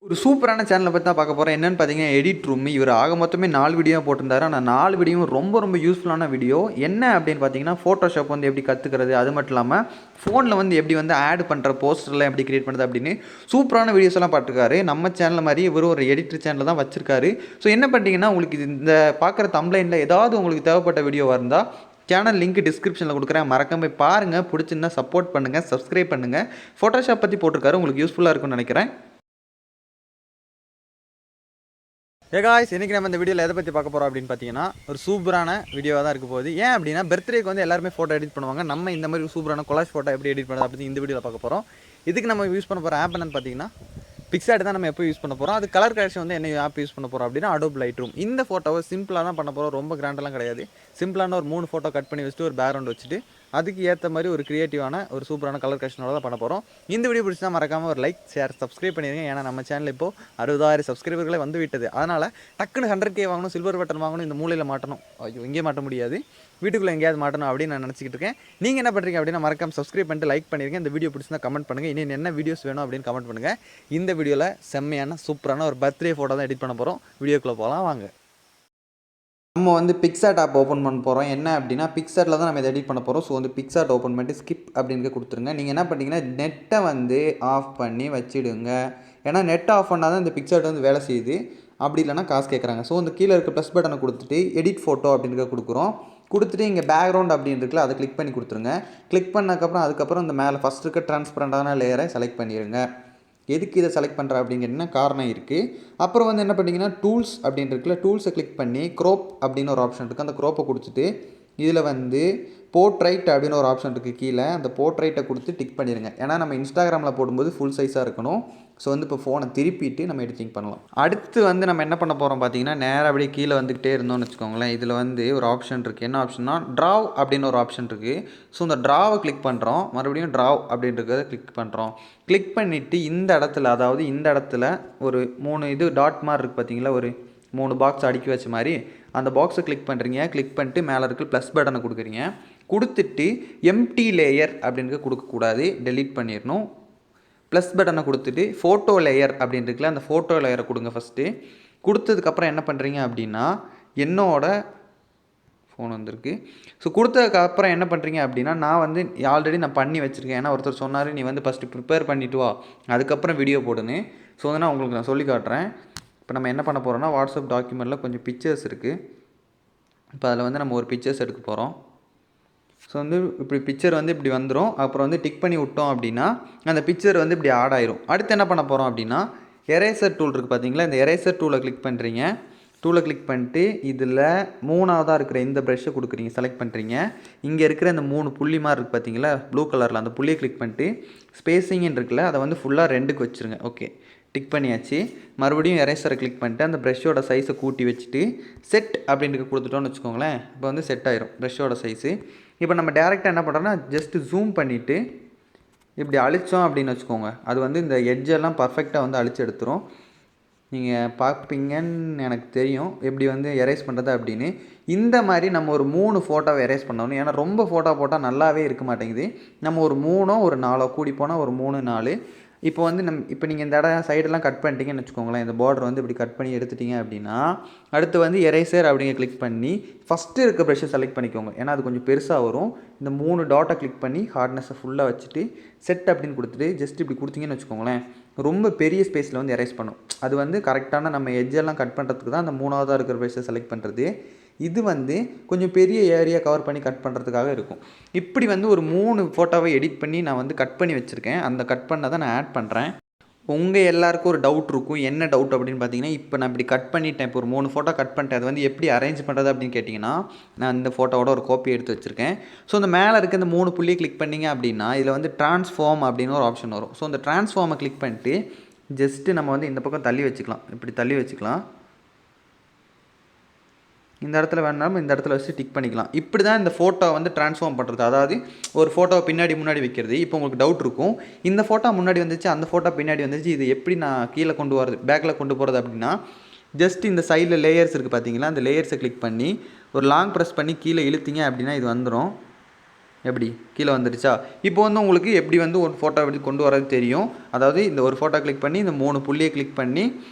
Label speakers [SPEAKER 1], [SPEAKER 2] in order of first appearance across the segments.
[SPEAKER 1] ஒரு சூப்பரான சேனலை பற்றி தான் பார்க்க போகிறோம். என்னென்னு பார்த்தீங்கன்னா எடிட் ரூம். இவர் ஆக மொத்தமே 4 வீடியோ போட்டிருந்தாரு. ஆனால் 4 வீடியோவும் ரொம்ப யூஸ்ஃபுல்லான வீடியோ. என்ன அப்படின்னு பார்த்தீங்கன்னா ஃபோட்டோஷாப் வந்து எப்படி கற்றுக்கிறது, அது மட்டும் இல்லாமல் ஃபோனில் வந்து எப்படி வந்து ஆட் பண்ணுற போஸ்டர்லாம் எப்படி கிரியேட் பண்ணுறது அப்படின்னு சூப்பரான வீடியோஸ் எல்லாம் பார்த்துருக்காரு. நம்ம சேனல் மாதிரி இவர் ஒரு எடிட்டர் சேனல் தான் வச்சிருக்காரு. ஸோ என்ன பண்ணிட்டீங்கன்னா உங்களுக்கு இந்த பார்க்குற தம்ப்லைனில் ஏதாவது உங்களுக்கு தேவைப்பட்ட வீடியோவாக இருந்தால் சேனல் லிங்க் டிஸ்கிரிப்ஷனில் கொடுக்குறேன். மறக்காம போய் பாருங்கள். பிடிச்சிருந்தா சப்போர்ட் பண்ணுங்கள், சப்ஸ்கிரைப் பண்ணுங்கள். ஃபோட்டோஷாப் பற்றி போட்டிருக்காரு, உங்களுக்கு யூஸ்ஃபுல்லாக இருக்கும்னு நினைக்கிறேன். காய்ஸ், இன்றைக்கி நம்ம இந்த வீடியோவில் எதை பற்றி பார்க்க போகிறோம் அப்படின்னு பார்த்தீங்கன்னா ஒரு சூப்பரான வீடியோவாக தான் இருக்க போகுது. ஏன் அப்படின்னா பர்த்டேக்கு வந்து எல்லாருமே ஃபோட்டோ எடிட் பண்ணுவாங்க. நம்ம இந்த மாதிரி சூப்பரான கொலாஜ் ஃபோட்டோ எப்படி எடிட் பண்ணுறது அப்படின்னு இந்த வீடியோவில் பார்க்க போகிறோம். இதுக்கு நம்ம யூஸ் பண்ண போகிற ஆப் என்னன்னு பார்த்தீங்கன்னா PicsArt தான் நம்ம எப்போ யூஸ் பண்ண போகிறோம். அது கலர் கரெக்ஷன் வந்து என்ன ஆப் யூஸ் பண்ண போகிறோம் அப்படின்னா Adobe Lightroom. இந்த ஃபோட்டோவை சிம்பிளாக தான் பண்ண போகிறோம். ரொம்ப கிராண்டெல்லாம் கிடையாது. சிம்பிளான ஒரு 3 ஃபோட்டோ கட் பண்ணி வச்சுட்டு ஒரு பேக்ரவுண்ட் வச்சுட்டு அதுக்கு ஏற்ற மாதிரி ஒரு க்ரியேட்டிவான ஒரு சூப்பரான கலர் கரெக்ஷனோட தான் பண்ண போகிறோம். இந்த வீடியோ பிடிச்சா மறக்காமல் ஒரு லைக், ஷேர், சப்ஸ்கிரைப் பண்ணிடுங்க. ஏன்னா நம்ம சேனல் இப்போது 60,000 சப்ஸ்கிரைபர்களே வந்து விட்டது. அதனால் டக்குன்னு 100K வாங்கணும், சில்வர் பட்டன் வாங்கணும், இந்த மூலையில் மாட்டணும். ஐயோ, இங்கே மாட்ட முடியாது, வீட்டுக்குள்ளே எங்கேயாவது மாட்டணும் அப்படின்னு நான் நினச்சிக்கிட்டு இருக்கேன். நீங்கள் என்ன பண்ணுறீங்க அப்படின்னா மறக்காம சப்ஸ்கிரைப் பண்ணிட்டு லைக் பண்ணிடுங்க. இந்த வீடியோ பிடிச்சிருந்தா கமெண்ட் பண்ணுங்கள். இன்னும் என்ன வீடியோஸ் வேணும் அப்படின்னு கமெண்ட் பண்ணுங்கள். இந்த வீடியோவில் செம்மையான சூப்பரான ஒரு பர்த்டே ஃபோட்டோ தான் எடிட் பண்ண போகிறோம். வீடியோக்குள்ளே போகலாம் வாங்க. நம்ம வந்து PicsArt ஆப் ஓப்பன் பண்ண போகிறோம். என்ன அப்படின்னா PicsArtல தான் நம்ம இதை எடிட் பண்ண போகிறோம். ஸோ வந்து PicsArt ஓப்பன் பண்ணிட்டு ஸ்கிப் அப்படின்னு கொடுத்துருங்க. நீங்கள் என்ன பண்ணிங்கன்னா நெட்டை வந்து ஆஃப் பண்ணி வச்சுடுங்க. ஏன்னா நெட் ஆஃப் பண்ணால் தான் இந்த PicsArt வந்து வேலை செய்யுது. அப்படி இல்லைனா காசு கேட்குறாங்க. ஸோ இந்த கீழே இருக்க ப்ளஸ் பட்டனை கொடுத்துட்டு எடிட் ஃபோட்டோ அப்படின்னு கொடுக்குறோம். கொடுத்துட்டு இங்கே பேக்ரவுண்ட் அப்படின்னு இருக்குல்ல, அதை கிளிக் பண்ணி கொடுத்துருங்க. கிளிக் பண்ணதுக்கப்புறம் அதுக்கப்புறம் இந்த மேலே ஃபஸ்ட் இருக்க டிரான்ஸ்பரண்டான லேயரை செலக்ட் பண்ணிடுங்க. எதுக்கு இதை செலக்ட் பண்ணுற அப்படிங்கிற காரணம் இருக்குது. அப்புறம் வந்து என்ன பண்ணிங்கன்னா டூல்ஸ் அப்படின்னு இருக்குல்ல, டூல்ஸை கிளிக் பண்ணி க்ரோப் அப்படின்னு ஒரு ஆப்ஷன் இருக்குது. அந்த க்ரோப்பை கொடுத்துட்டு இதில் வந்து போர்ட்ரைட் அப்படின்னு ஒரு ஆப்ஷன் இருக்குது கீழே. அந்த போர்ட்ரைட்டை கொடுத்து டிக் பண்ணிடுங்க. ஏன்னா நம்ம இன்ஸ்டாகிராமில் போடும்போது ஃபுல் சைஸாக இருக்கணும். ஸோ வந்து இப்போ ஃபோனை திருப்பிட்டு நம்ம எடிட்டிங் பண்ணலாம். அடுத்து வந்து நம்ம என்ன பண்ண போகிறோம் பார்த்தீங்கன்னா நேராக அப்படியே கீழே வந்துக்கிட்டே இருந்தோம்னு வச்சுக்கோங்களேன். இதில் வந்து ஒரு ஆப்ஷன் இருக்குது. என்ன ஆப்ஷன்னா ட்ராவ் அப்படின்னு ஒரு ஆப்ஷன் இருக்குது. ஸோ இந்த ட்ராவை கிளிக் பண்ணுறோம். மறுபடியும் ட்ராவ் அப்படின்றத கிளிக் பண்ணுறோம். கிளிக் பண்ணிவிட்டு இந்த இடத்துல, அதாவது இந்த இடத்துல ஒரு 3 இது டாட் மாதிரி இருக்குது பார்த்தீங்களா, ஒரு 3 பாக்ஸ் அடுக்கி வச்ச மாதிரி அந்த பாக்ஸை கிளிக் பண்ணுறீங்க. கிளிக் பண்ணிட்டு மேலே இருக்க ப்ளஸ் பட்டனை கொடுக்குறீங்க. கொடுத்துட்டு எம்டி லேயர் அப்படின்னு கொடுக்கக்கூடாது, டெலீட் பண்ணிடணும். ப்ளஸ் பட்டனை கொடுத்துட்டு ஃபோட்டோ லேயர் அப்படின்னு இருக்குல்ல, அந்த ஃபோட்டோ லேயரை கொடுங்க ஃபஸ்ட்டு. கொடுத்ததுக்கப்புறம் என்ன பண்ணுறீங்க அப்படின்னா என்னோட ஃபோன் வந்திருக்கு. ஸோ கொடுத்ததுக்கப்புறம் என்ன பண்ணுறீங்க அப்படின்னா நான் வந்து ஆல்ரெடி நான் பண்ணி வச்சுருக்கேன். ஏன்னா ஒருத்தர் சொன்னார் நீ வந்து ஃபஸ்ட்டு ப்ரிப்பேர் பண்ணிவிட்டு வா, அதுக்கப்புறம் வீடியோ போடுன்னு. ஸோ வந்து நான் உங்களுக்கு சொல்லி காட்டுறேன். இப்போ நம்ம என்ன பண்ண போகிறோம்னா வாட்ஸ்அப் டாக்குமெண்ட்டில் கொஞ்சம் பிக்சர்ஸ் இருக்குது. இப்போ அதில் வந்து நம்ம ஒரு பிக்சர்ஸ் எடுக்க போகிறோம். ஸோ வந்து இப்படி பிக்சர் வந்து இப்படி வந்துடும். அப்புறம் வந்து டிக் பண்ணி விட்டோம் அப்படின்னா அந்த பிக்சர் வந்து இப்படி ஆட் ஆயிரும். அடுத்து என்ன பண்ண போகிறோம் அப்படின்னா எரேசர் டூல் இருக்குது பார்த்தீங்களா, இந்த எரேசர் டூலை கிளிக் பண்ணுறீங்க. டூலை கிளிக் பண்ணிட்டு இதில் 3ஆவதாக இருக்கிற இந்த ப்ரெஷ்ஷை கொடுக்குறீங்க, செலக்ட் பண்ணுறீங்க. இங்கே இருக்கிற இந்த 3 புள்ளி மாதிரி இருக்குது பார்த்தீங்களா ப்ளூ கலரில், அந்த புள்ளியை கிளிக் பண்ணிட்டு ஸ்பேஸிங்னு இருக்குல்ல, அதை வந்து ஃபுல்லாக 2க்கு வச்சுருங்க. ஓகே, டிக் பண்ணியாச்சு. மறுபடியும் எரேசரை கிளிக் பண்ணிட்டு அந்த ப்ரெஷ்ஷோட சைஸை கூட்டி வச்சுட்டு செட் அப்படின்ட்டு கொடுத்துட்டோன்னு வச்சுக்கோங்களேன். இப்போ வந்து செட் ஆயிரும் ப்ரெஷ்ஷோட சைஸு. இப்போ நம்ம டேரெக்டாக என்ன பண்ணுறோன்னா ஜஸ்ட்டு ஜூம் பண்ணிவிட்டு இப்படி அழித்தோம் அப்படின்னு வச்சுக்கோங்க, அது வந்து இந்த எட்ஜெல்லாம் பர்ஃபெக்டாக வந்து அழிச்சு எடுத்துரும். நீங்கள் பார்ப்பீங்கன்னு எனக்கு தெரியும் எப்படி வந்து எரேஸ் பண்ணுறது அப்படின்னு. இந்த மாதிரி நம்ம ஒரு 3 ஃபோட்டோவை எரேஸ் பண்ணணும். ஏன்னா ரொம்ப ஃபோட்டோ போட்டால் நல்லாவே இருக்க மாட்டேங்குது. நம்ம ஒரு 3ஓ ஒரு 4ஓ கூடி போனால் ஒரு 3 4. இப்போ வந்து இப்போ நீங்கள் இந்த இடம் சைடெல்லாம் கட் பண்ணிட்டீங்கன்னு வச்சுக்கோங்களேன், இந்த பார்டர் வந்து இப்படி கட் பண்ணி எடுத்துட்டீங்க அப்படின்னா அடுத்து வந்து எரேசர் அப்படிங்க கிளிக் பண்ணி ஃபஸ்ட்டு இருக்க ப்ரெஷ்ஷை செலக்ட் பண்ணிக்கோங்க. ஏன்னா அது கொஞ்சம் பெருசாக வரும். இந்த 3 டாட்டை கிளிக் பண்ணி ஹார்ட்னஸை ஃபுல்லாக வச்சுட்டு செட் அப்படின்னு கொடுத்துட்டு ஜஸ்ட் இப்படி கொடுத்தீங்கன்னு வச்சுக்கோங்களேன், ரொம்ப பெரிய ஸ்பேஸில் வந்து எரேஸ் பண்ணும். அது வந்து கரெக்டான நம்ம எட்ஜெல்லாம் கட் பண்ணுறதுக்கு தான் அந்த 3ஆவதாக இருக்கிற ப்ரெஷ்ஷை செலக்ட் பண்ணுறது. இது வந்து கொஞ்சம் பெரிய ஏரியா கவர் பண்ணி கட் பண்ணுறதுக்காக இருக்கும். இப்படி வந்து ஒரு 3 ஃபோட்டோவை எடிட் பண்ணி நான் வந்து கட் பண்ணி வச்சுருக்கேன். அந்த கட் பண்ணதை நான் ஆட் பண்ணுறேன். உங்கள் எல்லாருக்கும் ஒரு டவுட் இருக்கும். என்ன டவுட் அப்படின்னு பார்த்தீங்கன்னா, இப்போ நான் இப்படி கட் பண்ணிட்டேன், இப்போ ஒரு 3 ஃபோட்டோ கட் பண்ணிட்டேன், அது வந்து எப்படி அரேஞ்ச் பண்ணுறது அப்படின்னு கேட்டிங்கன்னா, நான் இந்த ஃபோட்டோவோட ஒரு காப்பி எடுத்து வச்சுருக்கேன். ஸோ இந்த மேலே இருக்க இந்த 3 புள்ளியை கிளிக் பண்ணிங்க அப்படின்னா இதில் வந்து ட்ரான்ஸ்ஃபார்ம் அப்படின்னு ஒரு ஆப்ஷன் வரும். ஸோ இந்த ட்ரான்ஸ்ஃபார்மை கிளிக் பண்ணிட்டு ஜஸ்ட்டு நம்ம வந்து இந்த பக்கம் தள்ளி வச்சுக்கலாம், இப்படி தள்ளி வச்சுக்கலாம். இந்த இடத்துல வேணாலும் இந்த இடத்துல வச்சு டிக் பண்ணிக்கலாம். இப்படி தான் இந்த ஃபோட்டோ வந்து ட்ரான்ஸ்ஃபார்ம் பண்ணுறது. அதாவது ஒரு ஃபோட்டோவை பின்னாடி முன்னாடி வைக்கிறது. இப்போ உங்களுக்கு டவுட் இருக்கும், இந்த ஃபோட்டோ முன்னாடி வந்துச்சு, அந்த ஃபோட்டோ பின்னாடி வந்துச்சு, இது எப்படி நான் கீழே கொண்டு வரது, பேக்கில் கொண்டு போகிறது அப்படின்னா ஜஸ்ட் இந்த சைடில் லேயர்ஸ் இருக்குது பார்த்தீங்களா, அந்த லேயர்ஸை கிளிக் பண்ணி ஒரு லாங் ப்ரெஸ் பண்ணி கீழே இழுத்தீங்க அப்படின்னா இது வந்துடும். எப்படி கீழே வந்துருச்சா? இப்போ வந்து உங்களுக்கு எப்படி வந்து ஒரு ஃபோட்டோ எப்படி கொண்டு வரது தெரியும். அதாவது இந்த ஒரு ஃபோட்டோ கிளிக் பண்ணி இந்த 3 புள்ளியை கிளிக் பண்ணி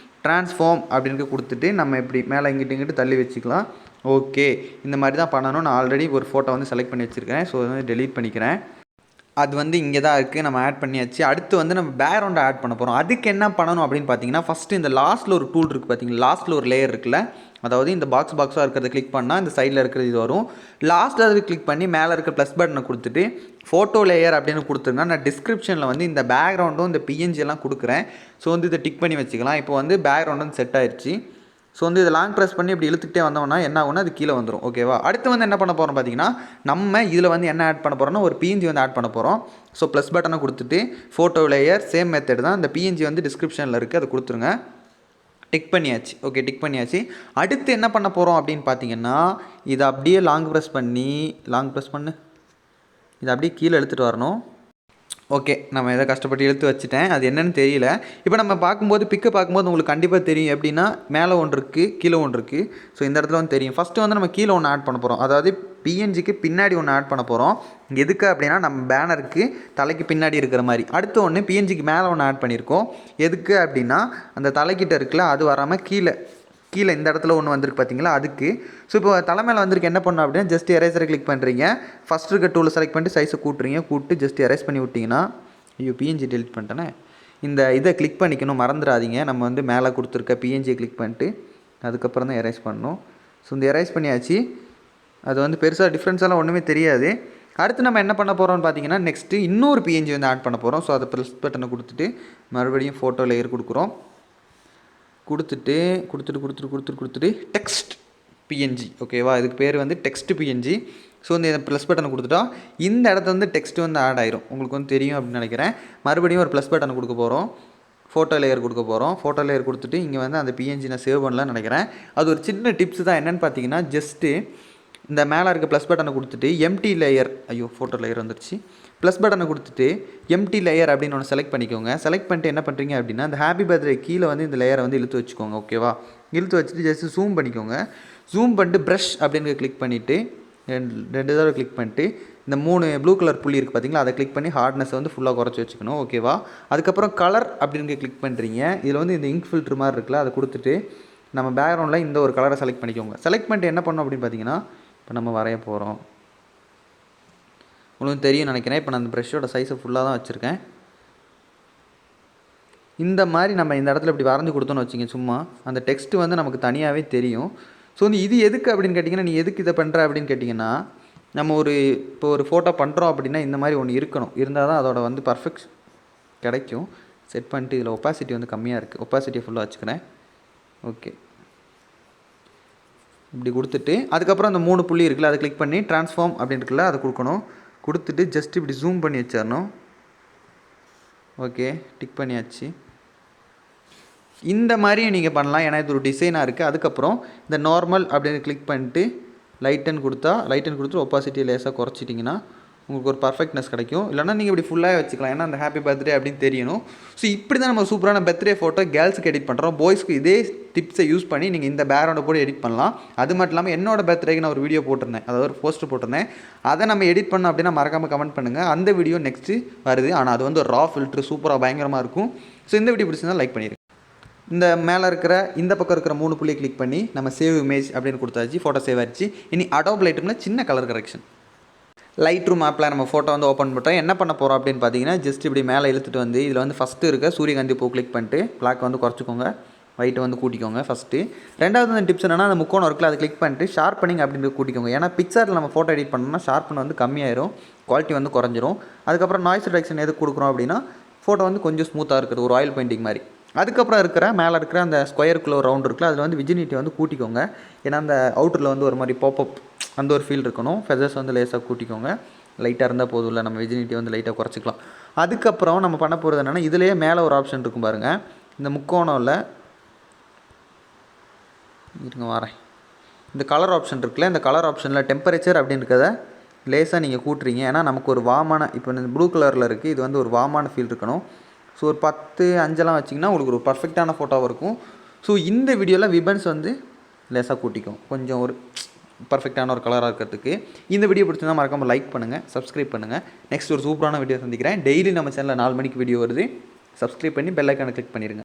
[SPEAKER 1] ட்ரான்ஸ்ஃபார்ம் அப்படின்னு கொடுத்துட்டு நம்ம இப்படி மேலே இங்கிட்டு தள்ளி வச்சுக்கலாம். ஓகே, இந்த மாதிரி தான் பண்ணணும். நான் ஆல்ரெடி ஒரு ஃபோட்டோ வந்து செலக்ட் பண்ணி வச்சுருக்கேன். ஸோ வந்து டெலீட் பண்ணிக்கிறேன். அது வந்து இங்கே தான் இருக்குது, நம்ம ஆட் பண்ணியாச்சு. அடுத்து வந்து நம்ம பேக்ரவுண்டை ஆட் பண்ண போகிறோம். அதுக்கு என்ன பண்ணணும் அப்படின்னு பார்த்தீங்கன்னா, ஃபஸ்ட்டு இந்த லாஸ்ட்டில் ஒரு டூல் இருக்குது பார்த்தீங்களா, லாஸ்ட்டில் ஒரு லேயர் இருக்குல்ல, அதாவது இந்த பாக்ஸாக இருக்கிறத கிளிக் பண்ணால் இந்த சைடில் இருக்கிறது இது வரும். லாஸ்ட்டில் அது கிளிக் பண்ணி மேலே இருக்க ப்ளஸ் பட்டனை கொடுத்துட்டு ஃபோட்டோ லேயர் அப்படின்னு கொடுத்துருங்க. நான் டிஸ்கிரிப்ஷனில் வந்து இந்த பேக்ரவுண்டும் இந்த பிஎன்ஜி எல்லாம் கொடுக்குறேன். ஸோ வந்து இதை டிக் பண்ணி வச்சுக்கலாம். இப்போ வந்து பேக்ரவுண்ட் வந்து செட் ஆயிடுச்சு. ஸோ வந்து இதை லாங் ப்ரெஸ் பண்ணி இப்படி இழுத்துக்கிட்டே வந்தோம்னா என்ன ஆகும்னா அது கீழே வந்துடும். ஓகேவா? அடுத்து வந்து என்ன பண்ண போகிறோம் பார்த்தீங்கன்னா, நம்ம இதில் வந்து என்ன ஆட் பண்ண போகிறோம்னா ஒரு பிஎன்ஜி வந்து ஆட் பண்ண போகிறோம். ஸோ ப்ளஸ் பட்டனை கொடுத்துட்டு ஃபோட்டோ லேயர் சேம் மெத்தட் தான். இந்த பிஎன்ஜி வந்து டிஸ்கிரிப்ஷனில் இருக்குது, அதை கொடுத்துருங்க. டிக் பண்ணியாச்சு. ஓகே, டிக் பண்ணியாச்சு. அடுத்து என்ன பண்ண போகிறோம் அப்படின்னு பார்த்தீங்கன்னா, இதை அப்படியே லாங் ப்ரெஸ் பண்ணு, இதை அப்படியே கீழே எடுத்துகிட்டு வரணும். ஓகே, நம்ம எதை கஷ்டப்பட்டு இழுத்து வச்சுட்டேன், அது என்னென்னு தெரியல. இப்போ நம்ம பார்க்கும்போது பிக்கை பார்க்கும்போது உங்களுக்கு கண்டிப்பாக தெரியும் எப்படின்னா, மேலே ஒன்று இருக்குது, கீழே ஒன்று இருக்குது. ஸோ இந்த இடத்துல வந்து தெரியும். ஃபஸ்ட்டு வந்து நம்ம கீழே ஒன்று ஆட் பண்ண போகிறோம். அதாவது பிஎன்ஜிக்கு பின்னாடி ஒன்று ஆட் பண்ண போகிறோம். எதுக்கு அப்படின்னா நம்ம பேனருக்கு தலைக்கு பின்னாடி இருக்கிற மாதிரி. அடுத்து ஒன்று பிஎன்ஜிக்கு மேலே ஒன்று ஆட் பண்ணியிருக்கோம். எதுக்கு அப்படின்னா அந்த தலைக்கிட்ட இருக்குல்ல, அது வராமல் கீழே இந்த இடத்துல ஒன்று வந்திருக்கு பார்த்தீங்களா, அதுக்கு. ஸோ இப்போ தலை மேலே வந்திருக்கு, என்ன பண்ணணும் அப்படின்னா ஜஸ்ட் எரேசரை கிளிக் பண்ணுறீங்க. ஃபஸ்ட் இருக்க டூலை செலக்ட் பண்ணிட்டு சைஸை கூட்டு ஜஸ்ட் எரேஸ் பண்ணி விட்டிங்கன்னா, ஐயோ பிஎன்ஜி டெலிட் பண்ணிட்டேனே, இந்த இதை கிளிக் பண்ணிக்கணும், மறந்துடாதீங்க. நம்ம வந்து மேலே கொடுத்துருக்க பிஎன்ஜியை கிளிக் பண்ணிட்டு அதுக்கப்புறம் தான் எரேஸ் பண்ணணும். ஸோ இந்த எரேஸ் பண்ணியாச்சு. அது வந்து பெருசாக டிஃப்ரென்ஸெல்லாம் ஒன்றுமே தெரியாது. அடுத்து நம்ம என்ன பண்ண போகிறோம்னு பார்த்தீங்கன்னா, நெக்ஸ்ட்டு இன்னொரு பிஎன்ஜி வந்து ஆட் பண்ண போகிறோம். ஸோ அதை ப்ளஸ் பட்டனை கொடுத்துட்டு மறுபடியும் ஃபோட்டோ லேயர் கொடுக்குறோம். கொடுத்துட்டு டெக்ஸ்ட் பிஎன்ஜி. ஓகேவா? இதுக்கு பேர் வந்து டெக்ஸ்ட் பிஎன்ஜி. ஸோ இந்த ப்ளஸ் பட்டனை கொடுத்துட்டா இந்த இடத்துல வந்து டெக்ஸ்ட் வந்து ஆட் ஆயிரும். உங்களுக்கு வந்து தெரியும் அப்படின்னு நினைக்கிறேன். மறுபடியும் ஒரு ப்ளஸ் பட்டனை கொடுக்க போகிறோம். ஃபோட்டோ லேயர் கொடுக்க போகிறோம். ஃபோட்டோ லேயர் கொடுத்துட்டு இங்கே வந்து அந்த பிஎன்ஜி நான் சேவ் பண்ணலான்னு நினைக்கிறேன். அது ஒரு சின்ன டிப்ஸ் தான். என்னென்னு பார்த்தீங்கன்னா, ஜஸ்ட்டு இந்த மேலே இருக்க ப்ளஸ் பட்டனை கொடுத்துட்டு எம்டி லேயர், ஃபோட்டோ லேயர் வந்துருச்சு. ப்ளஸ் பட்டனை கொடுத்துட்டு எம்டி லேயர் அப்படின்னு ஒன்று செலக்ட் பண்ணிக்கோங்க. செலக்ட் பண்ணிட்டு என்ன பண்ணுறீங்க அப்படின்னா, அந்த ஹாப்பி பர்த்டே கீழே வந்து இந்த லேயரை வந்து இழுத்து வச்சுக்கோங்க. ஓகேவா? இழுத்து வச்சுட்டு ஜஸ்ட் ஜூம் பண்ணிக்கோங்க. ஜூம் பண்ணிட்டு ப்ரஷ் அப்படின்னு கிளிக் பண்ணிவிட்டு ரெண்டு தடவை கிளிக் பண்ணிட்டு இந்த 3 ப்ளூ கலர் புள்ளி இருக்குது பார்த்தீங்களா, அதை கிளிக் பண்ணி ஹார்ட்னஸை வந்து ஃபுல்லாக குறைச்சி வச்சுக்கணும். ஓகேவா? அதுக்கப்புறம் கலர் அப்படின்னு கிளிக் பண்ணுறீங்க. இதில் வந்து இந்த இங்க் ஃபில்ட்ரு மாதிரி இருக்குல்ல, அதை கொடுத்துட்டு நம்ம பேக்ரவுண்டில் இந்த ஒரு கலரை செலக்ட் பண்ணிக்கோங்க. செலக்ட் பண்ணிட்டு என்ன பண்ணோம் அப்படின்னு பார்த்தீங்கன்னா, இப்போ நம்ம வரைய போகிறோம். உங்களுக்கு தெரியும் நினைக்கிறேன். இப்போ நான் அந்த ப்ரெஷ்ஷோட சைஸை ஃபுல்லாக தான் வச்சுருக்கேன். இந்த மாதிரி நம்ம இந்த இடத்துல இப்படி வரைஞ்சி கொடுத்தோன்னு வச்சுங்க, சும்மா அந்த டெக்ஸ்ட்டு வந்து நமக்கு தனியாகவே தெரியும். ஸோ வந்து இது எதுக்கு அப்படின்னு கேட்டிங்கன்னா, நீ எதுக்கு இதை பண்ணுற அப்படின்னு கேட்டிங்கன்னா, நம்ம இப்போ ஒரு ஃபோட்டோ பண்ணுறோம் அப்படின்னா இந்த மாதிரி ஒன்று இருக்கணும். இருந்தால் தான் அதோட வந்து பர்ஃபெக்ட் கிடைக்கும். செட் பண்ணிட்டு இதில் ஒப்பாசிட்டி வந்து கம்மியாக இருக்குது, ஒப்பாசிட்டியை ஃபுல்லாக வச்சுக்கிறேன். ஓகே, இப்படி கொடுத்துட்டு அதுக்கப்புறம் அந்த 3 புள்ளி இருக்குல்ல, அதை கிளிக் பண்ணி ட்ரான்ஸ்ஃபார்ம் அப்படின்னு இருக்குல்ல, அதை கொடுக்கணும். கொடுத்துட்டு ஜஸ்ட் இப்படி ஜூம் பண்ணி வச்சிடணும். ஓகே, டிக் பண்ணியாச்சு. இந்த மாதிரியும் நீங்கள் பண்ணலாம், ஏன்னா இது ஒரு டிசைனாக இருக்குது. அதுக்கப்புறம் இந்த நார்மல் அப்படின்னு கிளிக் பண்ணிட்டு லைட்டன் கொடுத்துட்டு ஒப்பாசிட்டியை லேசாக குறைச்சிட்டிங்கன்னா உங்களுக்கு ஒரு பர்ஃபெக்ட்னஸ் கிடைக்கும். இல்லைனா நீங்கள் இப்படி ஃபுல்லாக வச்சுக்கலாம், ஏன்னா அந்த ஹாப்பி பர்த்டே அப்படின்னு தெரியணும். ஸோ இப்படி தான் நம்ம சூப்பரான பர்த்டே ஃபோட்டோ கேர்ள்ஸுக்கு எடிட் பண்ணுறோம். பாய்ஸ்க்கு இதே டிப்ஸை யூஸ் பண்ணி நீங்கள் இந்த பேக்ரவுண்டை போட்டு எடிட் பண்ணலாம். அது மட்டும் இல்லாமல் என்னோட பர்த்டேக்கு நான் ஒரு வீடியோ போட்டிருந்தேன், அதாவது ஒரு போஸ்ட் போட்டிருந்தேன். அதை நம்ம எடிட் பண்ணோம் அப்படின்னா மறக்காமல் கமெண்ட் பண்ணுங்கள். அந்த வீடியோ நெக்ஸ்ட்டு வருது. ஆனால் அது வந்து ஒரு ரா ஃபில்ட்ரு சூப்பராக பயங்கரமாக இருக்கும். ஸோ இந்த வீடியோ பிடிச்சிருந்தா லைக் பண்ணிடுங்க. இந்த மேலே இருக்கிற இந்த பக்கம் இருக்கிற 3 புள்ளியை கிளிக் பண்ணி நம்ம சேவ் இமேஜ் அப்படின்னு கொடுத்தாச்சு. ஃபோட்டோ சேவ் ஆகிடுச்சு. இனி அடோப் லைட்ரூமில் சின்ன கலர் கரெக்ஷன். லைட்ரூம் ஆப்பில் நம்ம ஃபோட்டோ வந்து ஓப்பன் பண்ணுறோம். என்ன பண்ண போகிறோம் அப்படின்னு பார்த்தீங்கன்னா, ஜஸ்ட் இப்படி மேலே இழுத்துட்டு வந்து இதில் வந்து ஃபஸ்ட்டு இருக்க சூரியகாந்தி பூ கிளிக் பண்ணிட்டு பிளாக் வந்து குறைச்சிக்கோங்க, ஒயிட்டை வந்து கூட்டிக்கோங்க ஃபஸ்ட்டு. ரெண்டாவது வந்து டிப்ஸ் என்னென்னா, அந்த முக்கோணம் இருக்குல்ல, அதை கிளிக் பண்ணிட்டு ஷார்ப்பனிங் அப்படின்றது கூட்டிக்கோங்க. ஏன்னா பிக்சார்ட்டில் நம்ம ஃபோட்டோ எடிட் பண்ணோம்னா ஷார்ப்பன் வந்து கம்மியாயிரும், குவாலிட்டி வந்து குறைஞ்சிரும். அதுக்கப்புறம் நாய்ஸ் ரிடக்ஷன் எது கொடுக்குறோம் அப்படின்னா, ஃபோட்டோ வந்து கொஞ்சம் ஸ்மூத்தாக இருக்குது, ஒரு ஆயில் பெயிண்டிங் மாதிரி. அதுக்கப்புறம் மேலே இருக்கிற அந்த ஸ்கொயருக்குள்ள ஒரு ரவுண்ட் இருக்குல்ல, அதில் வந்து விஜினிட்டி வந்து கூட்டிக்கோங்க. ஏன்னா அந்த அவுட்டரில் வந்து ஒரு மாதிரி பாப்அப் அந்த ஒரு ஃபீல் இருக்கணும். ஃபெதர்ஸ் வந்து லேசாக கூட்டிக்கோங்க. லைட்டாக இருந்தால் போதும், இல்லை நம்ம விஜினிட்டி வந்து லைட்டாக குறைச்சிக்கலாம். அதுக்கப்புறம் நம்ம பண்ண போகிறது என்னென்னா, இதிலேயே மேலே ஒரு ஆப்ஷன் இருக்கும் பாருங்கள், இந்த முக்கோணம்ல இருங்க வரேன், இந்த கலர் ஆப்ஷன் இருக்குல்ல, இந்த கலர் ஆப்ஷனில் டெம்பரேச்சர் அப்படின்றத லேசாக நீங்கள் கூட்டுறீங்க. ஏன்னா நமக்கு ஒரு வாமான, இப்போ இந்த ப்ளூ கலரில் இருக்குது, இது வந்து ஒரு வாமான ஃபீல் இருக்கணும். ஸோ ஒரு 10, 5 வச்சிங்கன்னா உங்களுக்கு ஒரு பர்ஃபெக்டான ஃபோட்டோவாக இருக்கும். ஸோ இந்த வீடியோவில் விபன்ஸ் வந்து லேசாக கூட்டிக்கும், கொஞ்சம் ஒரு பர்ஃபெக்டான ஒரு கலராக இருக்கிறதுக்கு. இந்த வீடியோ பிடிச்சிருந்தா மறக்காமல் லைக் பண்ணுங்கள், சப்ஸ்கிரைப் பண்ணுங்கள். நெக்ஸ்ட் ஒரு சூப்பரான வீடியோ சந்திக்கிறேன். டெய்லி நம்ம சேனலில் 4 மணிக்கு வீடியோ வருது. சப்ஸ்கிரைப் பண்ணி பெல் ஐக்கானை கிளிக் பண்ணிடுங்க.